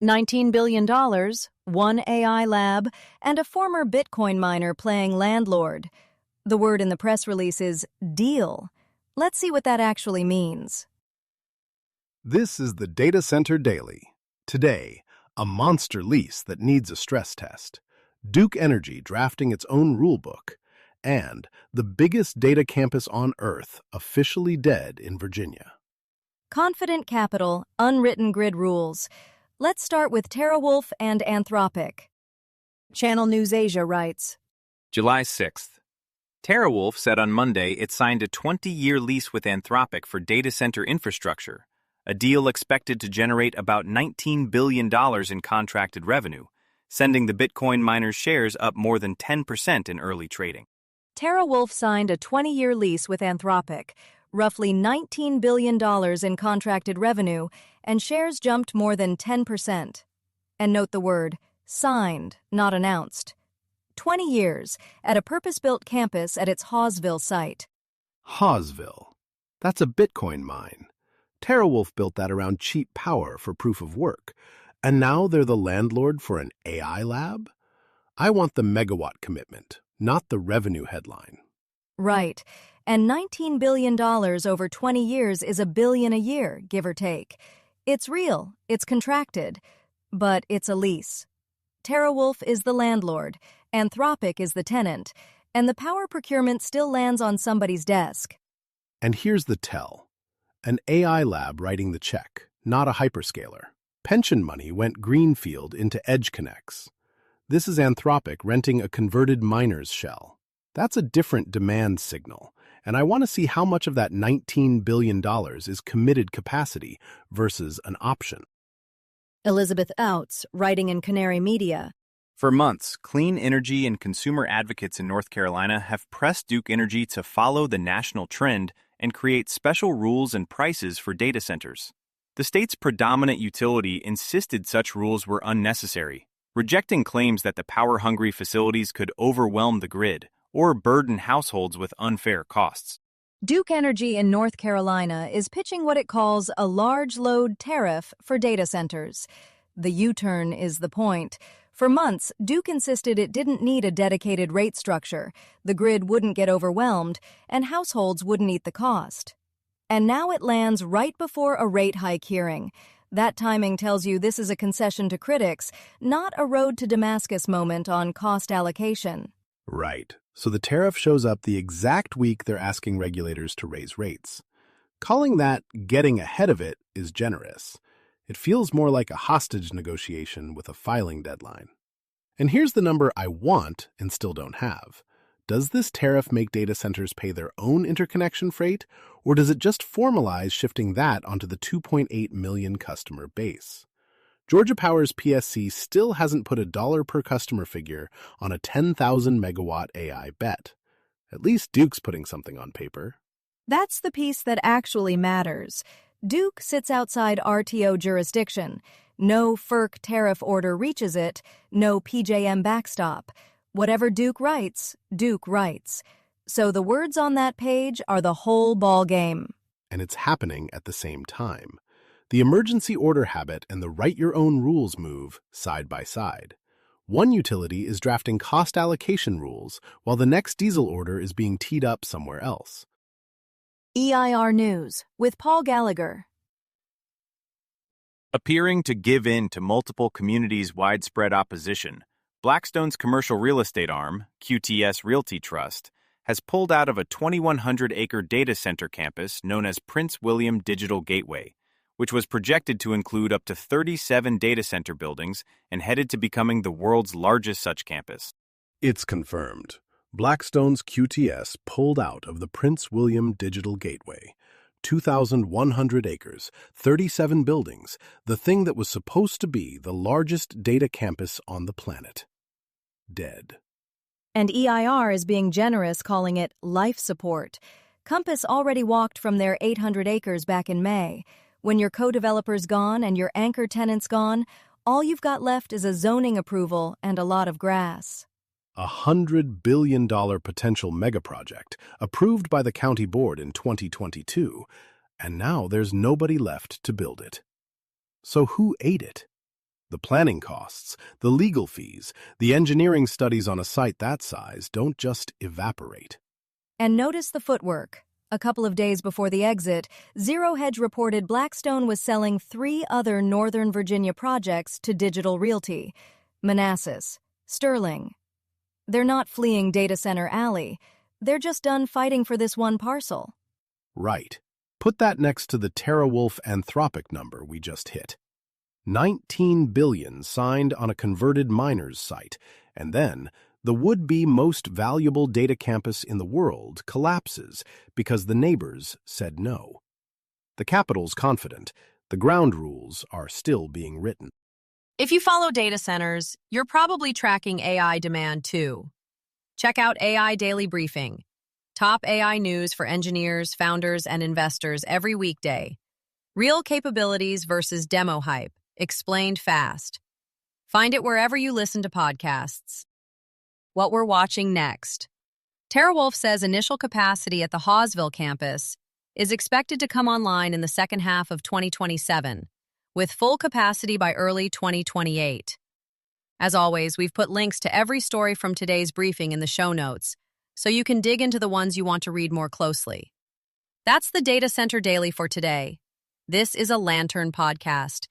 $19 billion, one AI lab, and a former Bitcoin miner playing landlord. The word in the press release is deal. Let's see what that actually means. This is the Data Center Daily. Today, a monster lease that needs a stress test, Duke Energy drafting its own rulebook, and the biggest data campus on Earth officially dead in Virginia. Confident capital, unwritten grid rules. Let's start with TeraWulf and Anthropic. Channel NewsAsia writes, July 6th. TeraWulf said on Monday it signed a 20-year lease with Anthropic for data center infrastructure, a deal expected to generate about $19 billion in contracted revenue, sending the Bitcoin miners' shares up more than 10% in early trading. TeraWulf signed a 20-year lease with Anthropic, roughly $19 billion in contracted revenue, and shares jumped more than 10%. And note the word signed, not announced. 20 years at a purpose-built campus at its Hawesville site. Hawesville. That's a Bitcoin mine. TeraWulf built that around cheap power for proof of work, and now they're the landlord for an AI lab? I want the megawatt commitment, not the revenue headline. Right. And $19 billion over 20 years is $1 billion a year, give or take. It's real, it's contracted, but it's a lease. TeraWulf is the landlord, Anthropic is the tenant, and the power procurement still lands on somebody's desk. And here's the tell. An AI lab writing the check, not a hyperscaler. Pension money went greenfield into Edge Connects. This is Anthropic renting a converted miner's shell. That's a different demand signal, and I want to see how much of that $19 billion is committed capacity versus an option. Elizabeth Outs, writing in Canary Media. For months, clean energy and consumer advocates in North Carolina have pressed Duke Energy to follow the national trend and create special rules and prices for data centers. The state's predominant utility insisted such rules were unnecessary, rejecting claims that the power-hungry facilities could overwhelm the grid or burden households with unfair costs. Duke Energy in North Carolina is pitching what it calls a large load tariff for data centers. The U-turn is the point. For months, Duke insisted it didn't need a dedicated rate structure, the grid wouldn't get overwhelmed, and households wouldn't eat the cost. And now it lands right before a rate hike hearing. That timing tells you this is a concession to critics, not a road to Damascus moment on cost allocation. Right. So the tariff shows up the exact week they're asking regulators to raise rates. Calling that getting ahead of it is generous. It feels more like a hostage negotiation with a filing deadline. And here's the number I want and still don't have. Does this tariff make data centers pay their own interconnection freight, or does it just formalize shifting that onto the 2.8 million customer base? Georgia Power's PSC still hasn't put a dollar per customer figure on a 10,000 megawatt AI bet. At least Duke's putting something on paper. That's the piece that actually matters. Duke sits outside RTO jurisdiction. No FERC tariff order reaches it, no PJM backstop. Whatever Duke writes. So the words on that page are the whole ball game. And it's happening at the same time. The emergency order habit and the write-your-own-rules move side by side. One utility is drafting cost allocation rules, while the next diesel order is being teed up somewhere else. EIR News with Paul Gallagher. Appearing to give in to multiple communities' widespread opposition, Blackstone's commercial real estate arm, QTS Realty Trust, has pulled out of a 2,100-acre data center campus known as Prince William Digital Gateway, which was projected to include up to 37 data center buildings and headed to becoming the world's largest such campus. It's confirmed. Blackstone's QTS pulled out of the Prince William Digital Gateway. 2,100 acres, 37 buildings, the thing that was supposed to be the largest data campus on the planet. Dead. And EIR is being generous, calling it life support. Compass already walked from their 800 acres back in May. When your co-developer's gone and your anchor tenant's gone, all you've got left is a zoning approval and a lot of grass. $100 billion potential megaproject approved by the county board in 2022, and now there's nobody left to build it. So who ate it? The planning costs, the legal fees, the engineering studies on a site that size don't just evaporate. And notice the footwork. A couple of days before the exit, Zero Hedge reported Blackstone was selling 3 other Northern Virginia projects to Digital Realty: Manassas, Sterling. They're not fleeing Data Center Alley. They're just done fighting for this one parcel. Right. Put that next to the TeraWulf Anthropic number we just hit. 19 billion signed on a converted miner's site, and then the would-be most valuable data campus in the world collapses because the neighbors said no. The capital's confident. The ground rules are still being written. If you follow data centers, you're probably tracking AI demand too. Check out AI Daily Briefing, top AI news for engineers, founders, and investors every weekday. Real capabilities versus demo hype, explained fast. Find it wherever you listen to podcasts. What we're watching next. TeraWulf says initial capacity at the Hawesville campus is expected to come online in the second half of 2027, with full capacity by early 2028. As always, we've put links to every story from today's briefing in the show notes, so you can dig into the ones you want to read more closely. That's the Data Center Daily for today. This is a Lantern podcast.